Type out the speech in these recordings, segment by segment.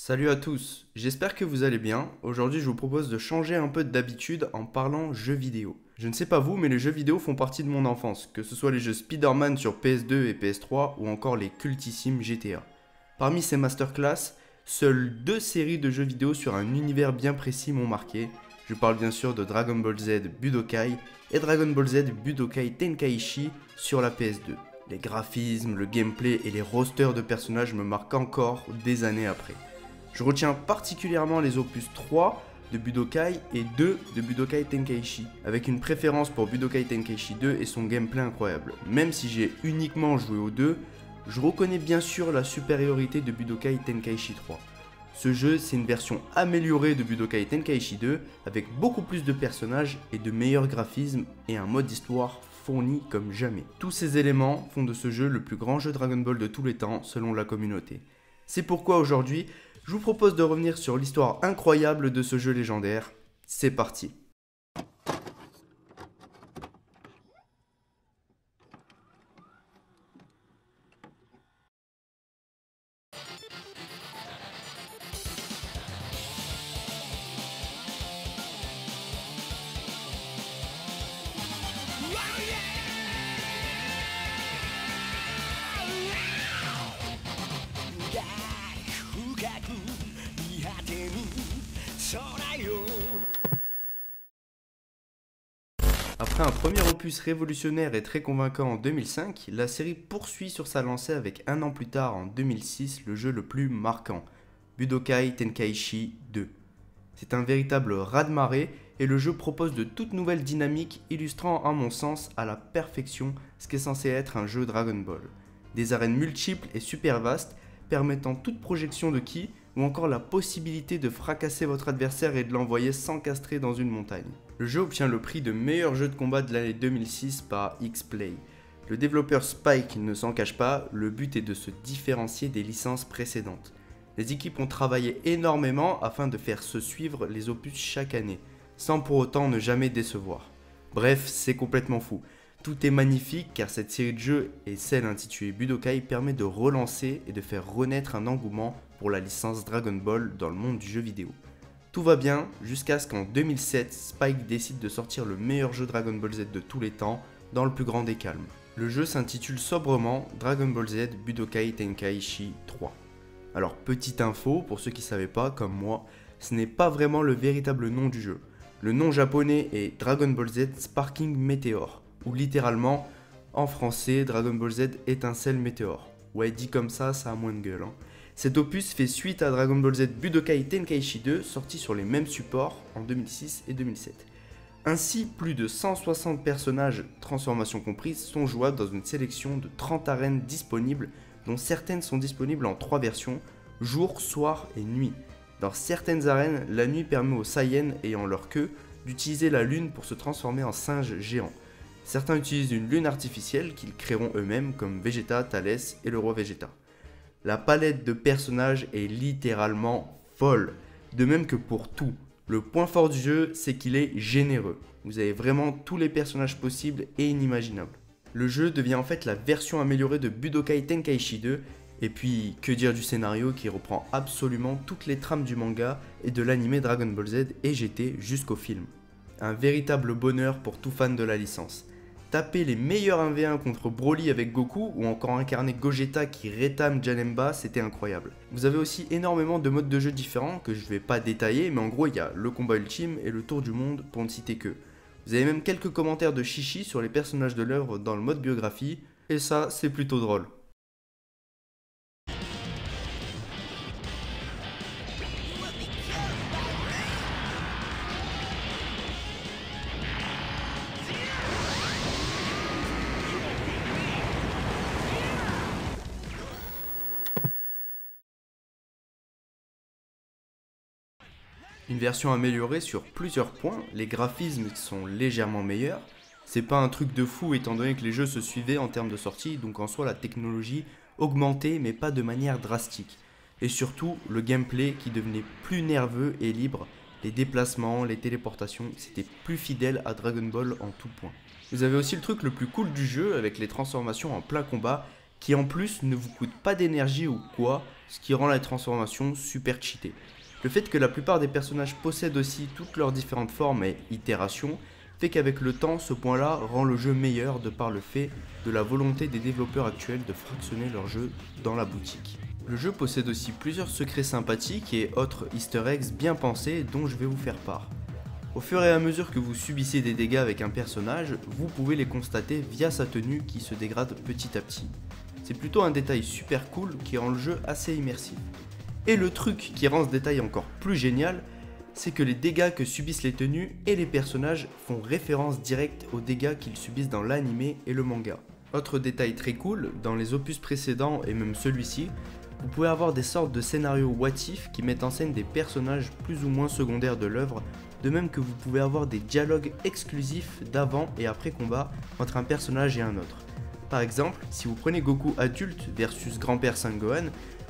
Salut à tous, j'espère que vous allez bien. Aujourd'hui, je vous propose de changer un peu d'habitude en parlant jeux vidéo. Je ne sais pas vous, mais les jeux vidéo font partie de mon enfance, que ce soit les jeux Spider-Man sur PS2 et PS3 ou encore les cultissimes GTA. Parmi ces masterclass, seules deux séries de jeux vidéo sur un univers bien précis m'ont marqué. Je parle bien sûr de Dragon Ball Z Budokai et Dragon Ball Z Budokai Tenkaichi sur la PS2. Les graphismes, le gameplay et les rosters de personnages me marquent encore des années après. Je retiens particulièrement les opus 3 de Budokai et 2 de Budokai Tenkaichi, avec une préférence pour Budokai Tenkaichi 2 et son gameplay incroyable. Même si j'ai uniquement joué aux deux, je reconnais bien sûr la supériorité de Budokai Tenkaichi 3. Ce jeu, c'est une version améliorée de Budokai Tenkaichi 2, avec beaucoup plus de personnages et de meilleurs graphismes et un mode histoire fourni comme jamais. Tous ces éléments font de ce jeu le plus grand jeu Dragon Ball de tous les temps selon la communauté. C'est pourquoi aujourd'hui, je vous propose de revenir sur l'histoire incroyable de ce jeu légendaire. C'est parti. Après un premier opus révolutionnaire et très convaincant en 2005, la série poursuit sur sa lancée avec un an plus tard, en 2006, le jeu le plus marquant, Budokai Tenkaichi 2. C'est un véritable raz-de-marée et le jeu propose de toutes nouvelles dynamiques illustrant à mon sens à la perfection ce qu'est censé être un jeu Dragon Ball. Des arènes multiples et super vastes permettant toute projection de ki ou encore la possibilité de fracasser votre adversaire et de l'envoyer s'encastrer dans une montagne. Le jeu obtient le prix de meilleur jeu de combat de l'année 2006 par X-Play. Le développeur Spike ne s'en cache pas, le but est de se différencier des licences précédentes. Les équipes ont travaillé énormément afin de faire se suivre les opus chaque année, sans pour autant ne jamais décevoir. Bref, c'est complètement fou. Tout est magnifique car cette série de jeux et celle intitulée Budokai permet de relancer et de faire renaître un engouement pour la licence Dragon Ball dans le monde du jeu vidéo. Tout va bien jusqu'à ce qu'en 2007, Spike décide de sortir le meilleur jeu Dragon Ball Z de tous les temps dans le plus grand des calmes. Le jeu s'intitule sobrement Dragon Ball Z Budokai Tenkaichi 3. Alors petite info pour ceux qui ne savaient pas comme moi, ce n'est pas vraiment le véritable nom du jeu. Le nom japonais est Dragon Ball Z Sparking Meteor, ou littéralement, en français, Dragon Ball Z étincelle météore. Ouais, dit comme ça a moins de gueule. Cet opus fait suite à Dragon Ball Z Budokai Tenkaichi 2, sorti sur les mêmes supports en 2006 et 2007. Ainsi, plus de 160 personnages, transformations comprises, sont jouables dans une sélection de 30 arènes disponibles, dont certaines sont disponibles en 3 versions, jour, soir et nuit. Dans certaines arènes, la nuit permet aux Saiyans ayant leur queue d'utiliser la lune pour se transformer en singe géant. Certains utilisent une lune artificielle qu'ils créeront eux-mêmes comme Vegeta, Thalès et le roi Vegeta. La palette de personnages est littéralement folle, de même que pour tout. Le point fort du jeu, c'est qu'il est généreux. Vous avez vraiment tous les personnages possibles et inimaginables. Le jeu devient en fait la version améliorée de Budokai Tenkaichi 2, et puis que dire du scénario qui reprend absolument toutes les trames du manga et de l'anime Dragon Ball Z et GT jusqu'au film. Un véritable bonheur pour tout fan de la licence. Taper les meilleurs 1v1 contre Broly avec Goku ou encore incarner Gogeta qui rétame Janemba, c'était incroyable. Vous avez aussi énormément de modes de jeu différents que je vais pas détailler, mais en gros il y a le combat ultime et le tour du monde pour ne citer que. Vous avez même quelques commentaires de chichi sur les personnages de l'œuvre dans le mode biographie, et ça c'est plutôt drôle. Une version améliorée sur plusieurs points, les graphismes sont légèrement meilleurs. C'est pas un truc de fou étant donné que les jeux se suivaient en termes de sortie, donc en soi la technologie augmentait mais pas de manière drastique. Et surtout le gameplay qui devenait plus nerveux et libre, les déplacements, les téléportations, c'était plus fidèle à Dragon Ball en tout point. Vous avez aussi le truc le plus cool du jeu avec les transformations en plein combat qui en plus ne vous coûte pas d'énergie ou quoi, ce qui rend la transformation super cheatée. Le fait que la plupart des personnages possèdent aussi toutes leurs différentes formes et itérations fait qu'avec le temps, ce point-là rend le jeu meilleur de par le fait de la volonté des développeurs actuels de fractionner leur jeu dans la boutique. Le jeu possède aussi plusieurs secrets sympathiques et autres easter eggs bien pensés dont je vais vous faire part. Au fur et à mesure que vous subissez des dégâts avec un personnage, vous pouvez les constater via sa tenue qui se dégrade petit à petit. C'est plutôt un détail super cool qui rend le jeu assez immersif. Et le truc qui rend ce détail encore plus génial, c'est que les dégâts que subissent les tenues et les personnages font référence directe aux dégâts qu'ils subissent dans l'anime et le manga. Autre détail très cool, dans les opus précédents et même celui-ci, vous pouvez avoir des sortes de scénarios what if qui mettent en scène des personnages plus ou moins secondaires de l'œuvre, de même que vous pouvez avoir des dialogues exclusifs d'avant et après combat entre un personnage et un autre. Par exemple, si vous prenez Goku adulte versus grand-père Sangohan,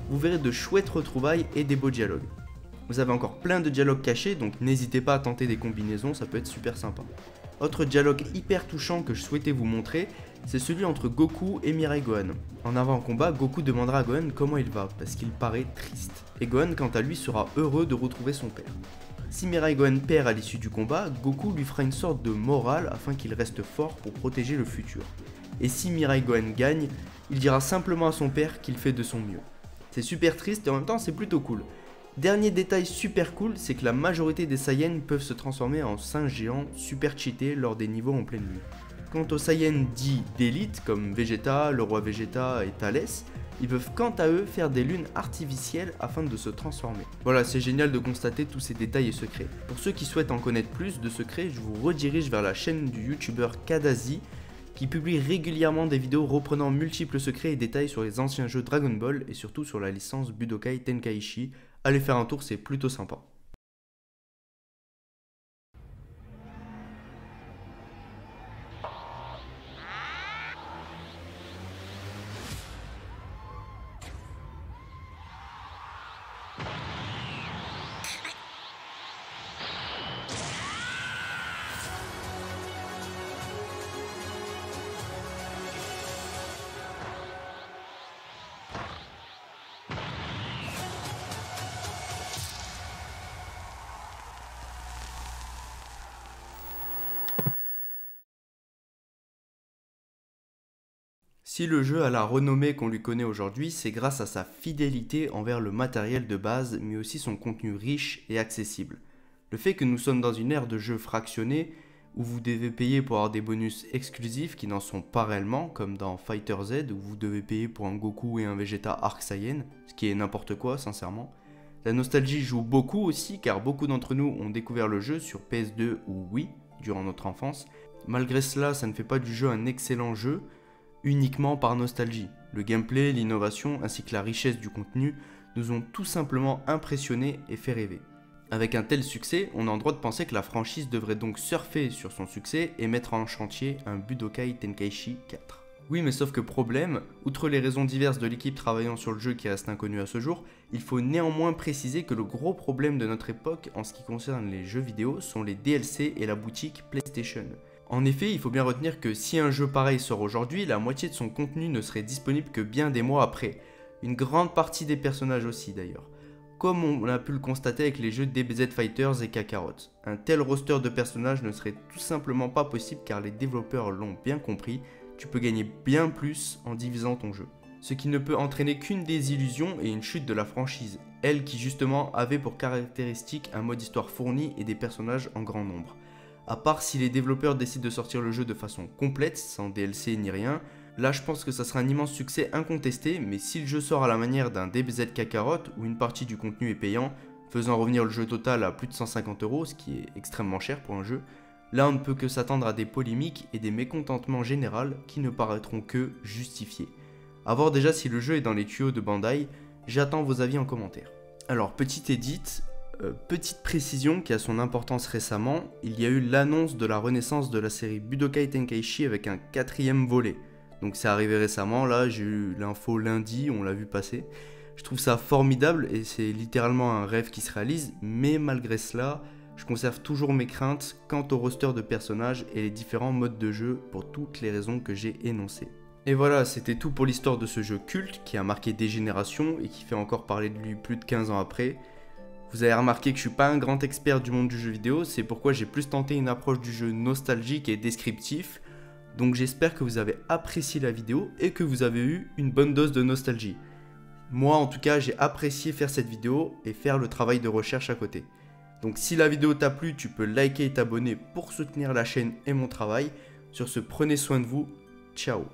vous verrez de chouettes retrouvailles et des beaux dialogues. Vous avez encore plein de dialogues cachés, donc n'hésitez pas à tenter des combinaisons, ça peut être super sympa. Autre dialogue hyper touchant que je souhaitais vous montrer, c'est celui entre Goku et Mirai Gohan. En avant-combat, Goku demandera à Gohan comment il va, parce qu'il paraît triste. Et Gohan, quant à lui, sera heureux de retrouver son père. Si Mirai Gohan perd à l'issue du combat, Goku lui fera une sorte de morale afin qu'il reste fort pour protéger le futur. Et si Mirai Gohan gagne, il dira simplement à son père qu'il fait de son mieux. C'est super triste et en même temps c'est plutôt cool. Dernier détail super cool, c'est que la majorité des Saiyans peuvent se transformer en singes géants super cheatés lors des niveaux en pleine nuit. Quant aux Saiyans dits d'élite comme Vegeta, le roi Vegeta et Thalès, ils peuvent quant à eux faire des lunes artificielles afin de se transformer. Voilà, c'est génial de constater tous ces détails et secrets. Pour ceux qui souhaitent en connaître plus de secrets, je vous redirige vers la chaîne du youtubeur Kadazi qui publie régulièrement des vidéos reprenant multiples secrets et détails sur les anciens jeux Dragon Ball et surtout sur la licence Budokai Tenkaichi. Allez faire un tour, c'est plutôt sympa. Si le jeu a la renommée qu'on lui connaît aujourd'hui, c'est grâce à sa fidélité envers le matériel de base, mais aussi son contenu riche et accessible. Le fait que nous sommes dans une ère de jeux fractionnés, où vous devez payer pour avoir des bonus exclusifs qui n'en sont pas réellement, comme dans Fighter Z, où vous devez payer pour un Goku et un Vegeta Arc Saiyan, ce qui est n'importe quoi sincèrement. La nostalgie joue beaucoup aussi, car beaucoup d'entre nous ont découvert le jeu sur PS2 ou Wii, durant notre enfance. Malgré cela, ça ne fait pas du jeu un excellent jeu, uniquement par nostalgie. Le gameplay, l'innovation ainsi que la richesse du contenu nous ont tout simplement impressionnés et fait rêver. Avec un tel succès, on a le droit de penser que la franchise devrait donc surfer sur son succès et mettre en chantier un Budokai Tenkaichi 4. Oui, mais sauf que problème, outre les raisons diverses de l'équipe travaillant sur le jeu qui reste inconnue à ce jour, il faut néanmoins préciser que le gros problème de notre époque en ce qui concerne les jeux vidéo sont les DLC et la boutique PlayStation. En effet, il faut bien retenir que si un jeu pareil sort aujourd'hui, la moitié de son contenu ne serait disponible que bien des mois après. Une grande partie des personnages aussi d'ailleurs. Comme on a pu le constater avec les jeux DBZ Fighters et Kakarot. Un tel roster de personnages ne serait tout simplement pas possible car les développeurs l'ont bien compris, tu peux gagner bien plus en divisant ton jeu. Ce qui ne peut entraîner qu'une désillusion et une chute de la franchise, elle qui justement avait pour caractéristique un mode histoire fourni et des personnages en grand nombre. À part si les développeurs décident de sortir le jeu de façon complète, sans DLC ni rien, là je pense que ça sera un immense succès incontesté, mais si le jeu sort à la manière d'un DBZ Kakarot où une partie du contenu est payant, faisant revenir le jeu total à plus de 150 €, ce qui est extrêmement cher pour un jeu, là on ne peut que s'attendre à des polémiques et des mécontentements généraux qui ne paraîtront que justifiés. A voir déjà si le jeu est dans les tuyaux de Bandai, j'attends vos avis en commentaire. Alors petite edit, petite précision qui a son importance récemment, il y a eu l'annonce de la renaissance de la série Budokai Tenkaichi avec un 4e volet. Donc c'est arrivé récemment, là j'ai eu l'info lundi, on l'a vu passer. Je trouve ça formidable et c'est littéralement un rêve qui se réalise, mais malgré cela, je conserve toujours mes craintes quant au roster de personnages et les différents modes de jeu pour toutes les raisons que j'ai énoncées. Et voilà, c'était tout pour l'histoire de ce jeu culte qui a marqué des générations et qui fait encore parler de lui plus de 15 ans après. Vous avez remarqué que je suis pas un grand expert du monde du jeu vidéo, c'est pourquoi j'ai plus tenté une approche du jeu nostalgique et descriptif. Donc j'espère que vous avez apprécié la vidéo et que vous avez eu une bonne dose de nostalgie. Moi en tout cas j'ai apprécié faire cette vidéo et faire le travail de recherche à côté. Donc si la vidéo t'a plu, tu peux liker et t'abonner pour soutenir la chaîne et mon travail. Sur ce, prenez soin de vous, ciao.